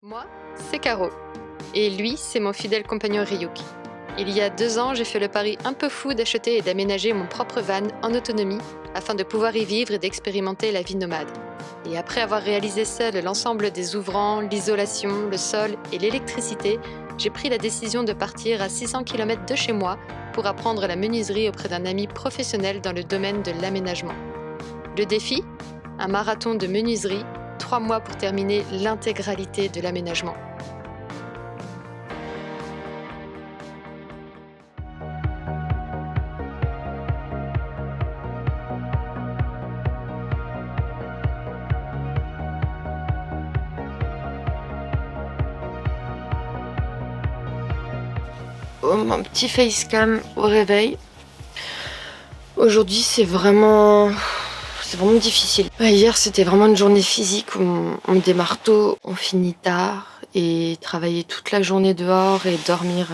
Moi, c'est Caro. Et lui, c'est mon fidèle compagnon Ryuk. Il y a 2 ans, j'ai fait le pari un peu fou d'acheter et d'aménager mon propre van en autonomie afin de pouvoir y vivre et d'expérimenter la vie nomade. Et après avoir réalisé seul l'ensemble des ouvrants, l'isolation, le sol et l'électricité, j'ai pris la décision de partir à 600 km de chez moi pour apprendre la menuiserie auprès d'un ami professionnel dans le domaine de l'aménagement. Le défi ? Un marathon de menuiserie, 3 mois pour terminer l'intégralité de l'aménagement. Oh, mon petit facecam au réveil. Aujourd'hui c'est vraiment difficile. Hier c'était vraiment une journée physique où on démarre tôt, on finit tard et travailler toute la journée dehors et dormir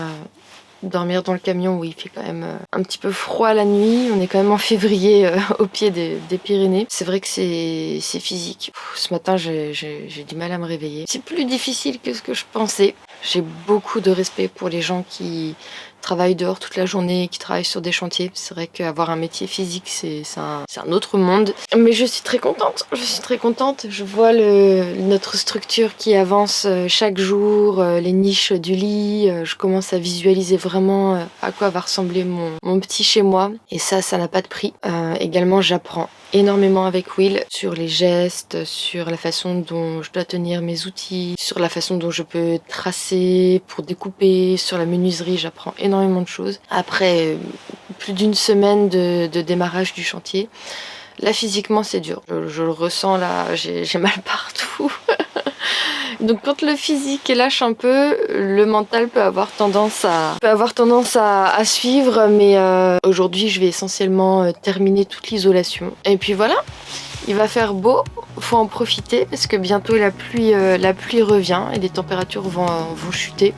dans le camion où il fait quand même un petit peu froid la nuit. On est quand même en février au pied des Pyrénées. C'est vrai que c'est physique. Ce matin j'ai du mal à me réveiller. C'est plus difficile que ce que je pensais. J'ai beaucoup de respect pour les gens qui travaillent dehors toute la journée, qui travaillent sur des chantiers. C'est vrai qu'avoir un métier physique, c'est un autre monde. Mais je suis très contente. Je vois notre structure qui avance chaque jour, les niches du lit. Je commence à visualiser vraiment à quoi va ressembler mon petit chez moi. Et ça n'a pas de prix. Également, j'apprends énormément avec Will sur les gestes, sur la façon dont je dois tenir mes outils, sur la façon dont je peux tracer pour découper, sur la menuiserie, j'apprends énormément de choses. Après plus d'une semaine de démarrage du chantier, là physiquement c'est dur, je le ressens là, j'ai mal partout. Donc quand le physique lâche un peu, le mental peut avoir tendance à suivre, mais aujourd'hui je vais essentiellement terminer toute l'isolation. Et puis voilà, il va faire beau, faut en profiter parce que bientôt la pluie revient et les températures vont chuter.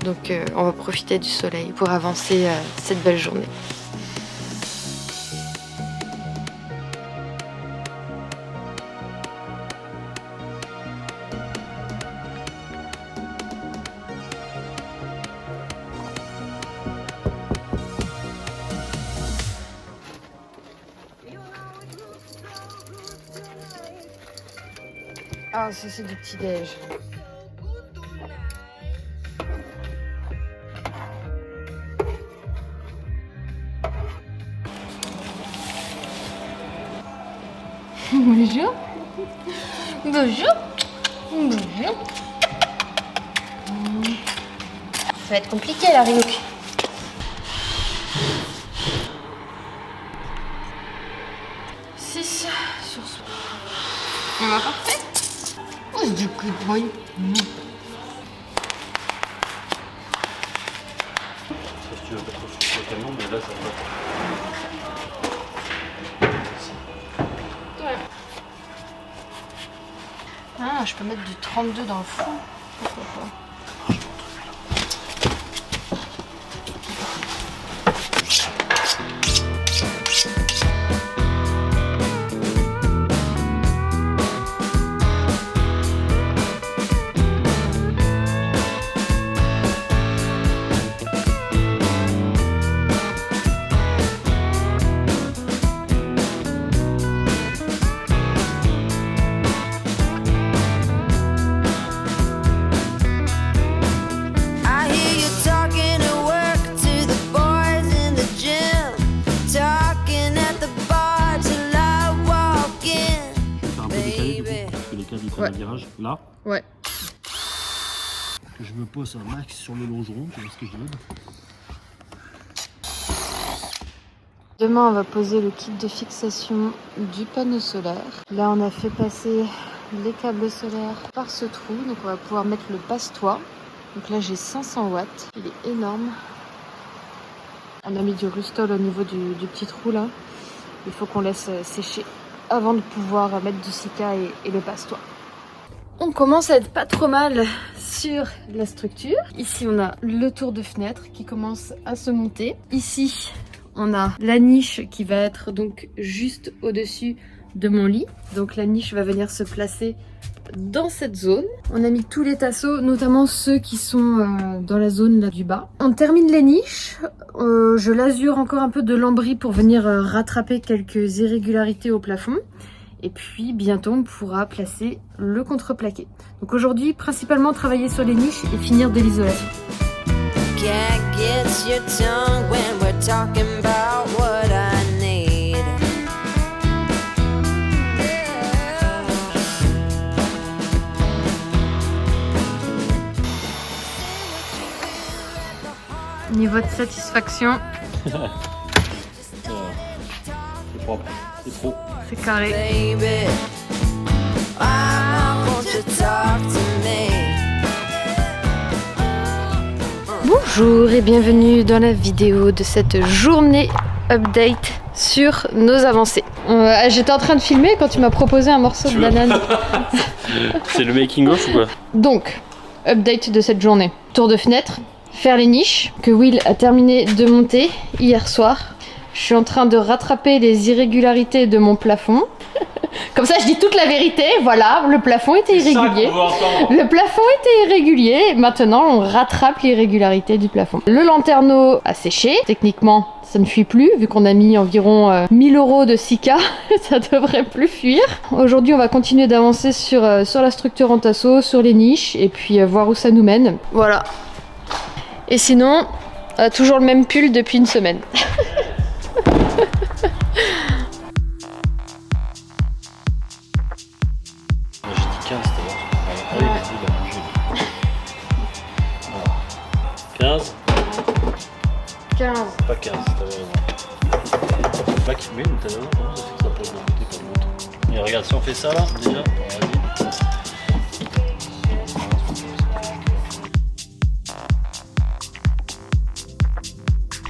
Donc on va profiter du soleil pour avancer cette belle journée. Ah, ça c'est du petit-déj. Bonjour. Bonjour. Bonjour. Ça va être compliqué là, Ryuk. Sur ce. On va parfait. Oh, c'est du good boy. Si tu veux pas trop sur le camion, mais là ça va. Ah, je peux mettre du 32 dans le fond. Pourquoi pas? Ouais. Garage, là. Ouais. Que je me pose un max sur le longeron, tu vois ce que je veux. Demain, on va poser le kit de fixation du panneau solaire. Là, on a fait passer les câbles solaires par ce trou. Donc, on va pouvoir mettre le passe-toit. Donc là, j'ai 500 watts. Il est énorme. On a mis du rustol au niveau du petit trou là. Il faut qu'on laisse sécher avant de pouvoir mettre du Sika et le passe-toit. On commence à être pas trop mal sur la structure. Ici, on a le tour de fenêtre qui commence à se monter. Ici, on a la niche qui va être donc juste au-dessus de mon lit. Donc la niche va venir se placer dans cette zone. On a mis tous les tasseaux, notamment ceux qui sont dans la zone là du bas. On termine les niches. Je lasure encore un peu de lambris pour venir rattraper quelques irrégularités au plafond. Et puis bientôt on pourra placer le contreplaqué. Donc aujourd'hui principalement travailler sur les niches et finir de l'isolation. Niveau de satisfaction, C'est propre, c'est trop. c'est carré. Bonjour et bienvenue dans la vidéo de cette journée update sur nos avancées. J'étais en train de filmer quand tu m'as proposé un morceau de banane. C'est le making of ou quoi? Donc, update de cette journée. Tour de fenêtre, faire les niches que Will a terminé de monter hier soir. Je suis en train de rattraper les irrégularités de mon plafond. Comme ça, je dis toute la vérité. Voilà, le plafond était irrégulier. Le plafond était irrégulier. Maintenant, on rattrape l'irrégularité du plafond. Le lanterneau a séché. Techniquement, ça ne fuit plus. Vu qu'on a mis environ 1000 € de Sika, ça devrait plus fuir. Aujourd'hui, on va continuer d'avancer sur la structure en tasseau, sur les niches, et puis voir où ça nous mène. Voilà. Et sinon, toujours le même pull depuis une semaine. J'ai dit 15 tout à l'heure. Ah oui, mais il a bougé. Voilà. 15. 15. Pas 15, t'avais raison. Pas qui met, mais t'avais raison. Comment ça fait que ça pose de côté pas de l'autre? Et regarde, si on fait ça là, déjà, vas-y.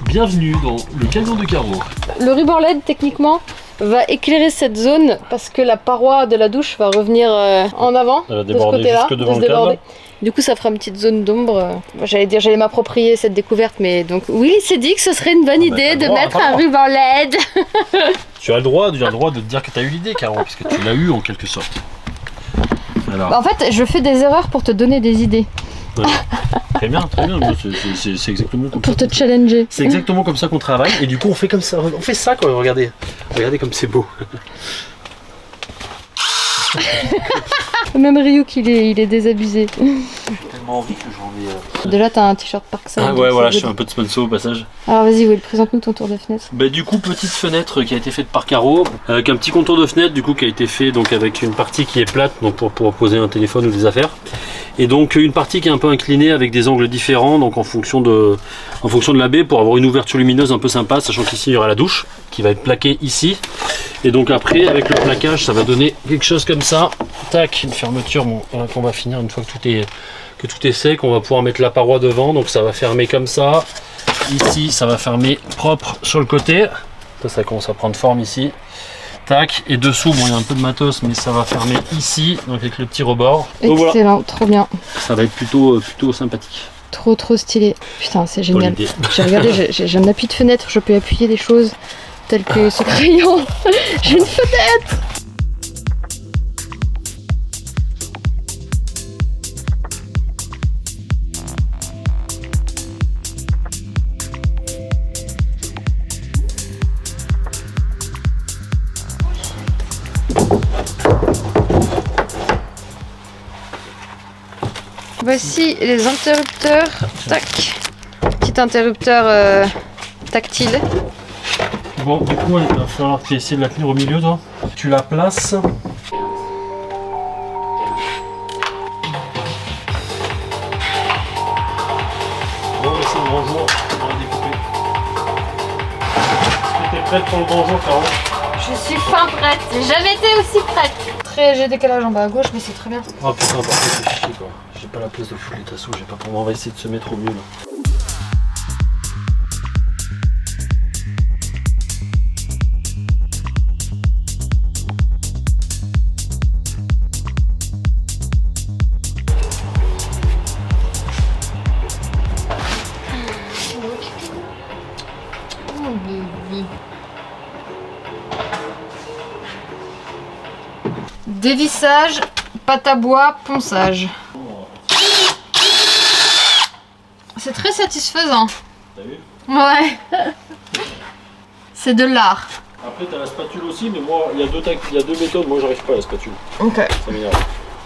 Bienvenue dans le camion de Caro. Le ruban LED, techniquement, va éclairer cette zone parce que la paroi de la douche va revenir en avant, Elle va de ce déborder côté-là, jusque devant de se le câble. déborder. Du coup, ça fera une petite zone d'ombre. J'allais dire, j'allais m'approprier cette découverte, mais donc oui, il s'est dit que ce serait une bonne idée t'as de le droit, mettre attends. un ruban LED. Tu as le droit de te dire que tu as eu l'idée, Caro, puisque tu l'as eu en quelque sorte. Alors, En fait, je fais des erreurs pour te donner des idées, ouais. Très bien, moi, c'est exactement comme pour ça. te challenger. C'est exactement comme ça qu'on travaille, et du coup on fait comme ça, on fait ça quoi, regardez comme c'est beau. Même Ryuk, il est désabusé. J'ai tellement envie que j'en ai... Déjà, t'as un t-shirt Parkson. Ah ouais, voilà, je fais un peu de sponsor au passage. Alors vas-y, Will, présente-nous ton tour de fenêtre. Bah du coup, petite fenêtre qui a été faite par Caro, avec un petit contour de fenêtre du coup qui a été fait donc avec une partie qui est plate, donc pour pouvoir poser un téléphone ou des affaires. Et donc une partie qui est un peu inclinée avec des angles différents, donc en fonction de la baie, pour avoir une ouverture lumineuse un peu sympa, sachant qu'ici il y aura la douche qui va être plaquée ici. Et donc après avec le plaquage ça va donner quelque chose comme ça. Tac, une fermeture qu'on va finir une fois que tout est sec. On va pouvoir mettre la paroi devant, donc ça va fermer comme ça. Ici ça va fermer propre sur le côté. Ça commence à prendre forme ici. Tac, et dessous, bon il y a un peu de matos mais ça va fermer ici, donc avec le petit rebord. Donc voilà, Excellent, trop bien. ça va être plutôt sympathique. Trop stylé. Putain, c'est Dans génial. l'idée. J'ai regardé, j'ai un appui de fenêtre, je peux appuyer des choses telles que ce crayon. J'ai une fenêtre. Voici les interrupteurs. Tac. Petit interrupteur tactile. Bon, du coup, il va falloir essayer de la tenir au milieu, toi. Tu la places. Bon, c'est le grand jour, on va découper. Est-ce que t'es prête pour le grand jour, Caro? Je suis fin prête. J'ai jamais été aussi prête. Très léger décalage en bas à gauche, mais c'est très bien. Oh putain, par contre, c'est chier quoi. J'ai pas la place de foutre les tasseaux, j'ai pas pour moi. On va essayer de se mettre au mieux là. Dévissage pâte à bois, ponçage. C'est très satisfaisant. T'as vu? Ouais. C'est de l'art. Après t'as la spatule aussi, mais moi il y a deux méthodes, moi j'arrive pas à la spatule. Ok. Ça m'énerve.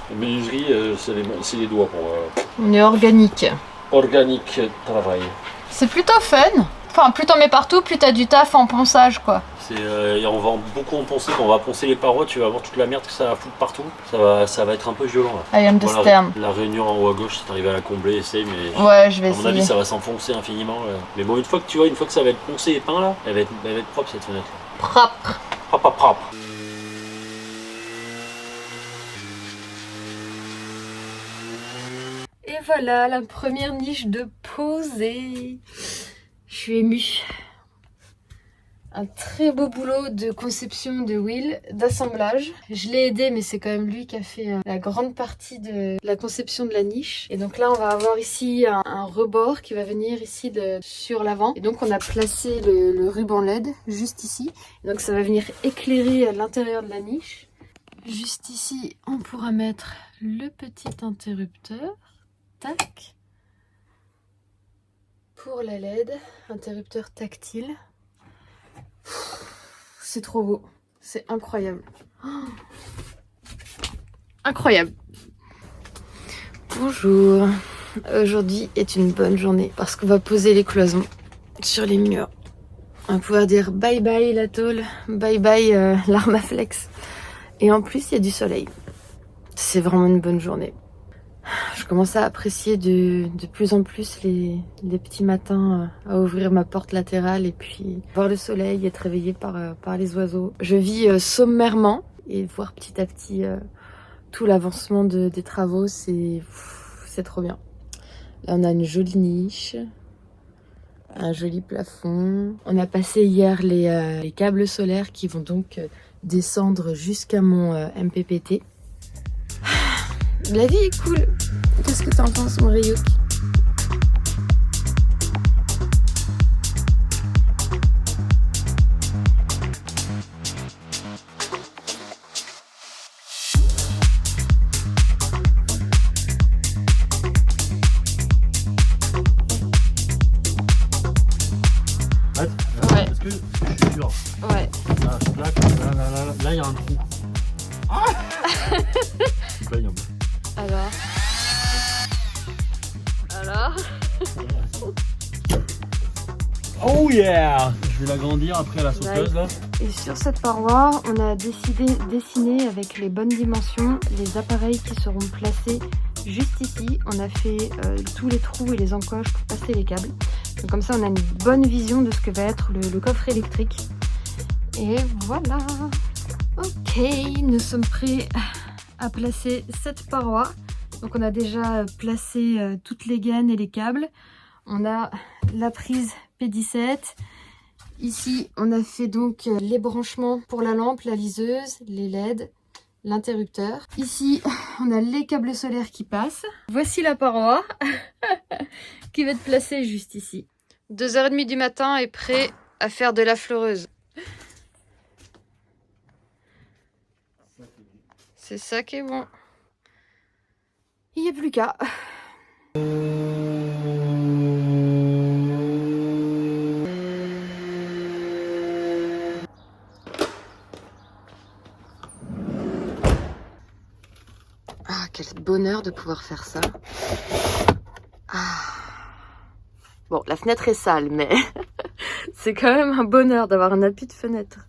La menuiserie, c'est les doigts pour On est organique. organique travail. C'est plutôt fun. Enfin, plus t'en mets partout, plus t'as du taf en ponçage, quoi. On va beaucoup en poncer, quand on va poncer les parois, tu vas voir toute la merde que ça va foutre partout. Ça va être un peu violent là. I understand. La rainure en haut à gauche, si t'arrives à la combler, essaye, mais Ouais, je vais à mon avis essayer. ça va s'enfoncer infiniment. Mais bon, une fois que ça va être poncé et peint là, elle va être propre cette fenêtre là. Propre. Propre. Et voilà, la première niche de posée. Je suis émue. Un très beau boulot de conception de Will, d'assemblage. Je l'ai aidé, mais c'est quand même lui qui a fait la grande partie de la conception de la niche. Et donc là, on va avoir ici un rebord qui va venir ici sur l'avant. Et donc on a placé le ruban LED juste ici. Et donc ça va venir éclairer l'intérieur de la niche. Juste ici, on pourra mettre le petit interrupteur. Tac. Pour la LED, interrupteur tactile. C'est trop beau, c'est incroyable. Oh. Incroyable. Bonjour. Aujourd'hui est une bonne journée parce qu'on va poser les cloisons sur les murs. On va pouvoir dire bye bye la tôle, bye bye l'Armaflex. Et en plus, il y a du soleil. C'est vraiment une bonne journée. Je commence à apprécier de plus en plus les petits matins à ouvrir ma porte latérale et puis voir le soleil, être réveillée par les oiseaux. Je vis sommairement et voir petit à petit tout l'avancement des travaux, c'est trop bien. Là, on a une jolie niche, un joli plafond. On a passé hier les câbles solaires qui vont donc descendre jusqu'à mon MPPT. La vie est cool. Qu'est-ce que t'en penses, mon Ryuk? Ouais. Est-ce que je suis sûr? Ouais. Là, il y a un trou. Là, il y a un... Alors Oh yeah! Je vais l'agrandir après à la sauteuse là. Et sur cette paroi, on a décidé de dessiner avec les bonnes dimensions les appareils qui seront placés juste ici. On a fait tous les trous et les encoches pour passer les câbles. Donc comme ça, on a une bonne vision de ce que va être le coffre électrique. Et voilà. Ok, nous sommes prêts à placer cette paroi. Donc on a déjà placé toutes les gaines et les câbles. On a la prise P17. Ici, on a fait donc les branchements pour la lampe, la liseuse, les LED, l'interrupteur. Ici, on a les câbles solaires qui passent. Voici la paroi qui va être placée juste ici. 2h30 du matin et prêt à faire de la fleureuse. C'est ça qui est bon. Il n'y a plus qu'à. Ah, quel bonheur de pouvoir faire ça. Ah. Bon, la fenêtre est sale, mais c'est quand même un bonheur d'avoir un appui de fenêtre.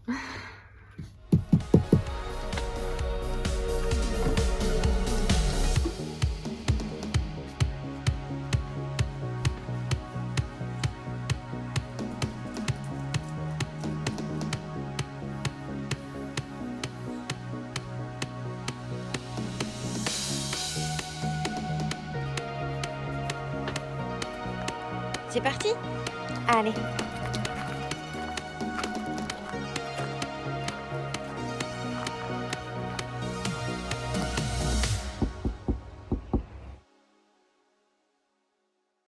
C'est parti? Allez.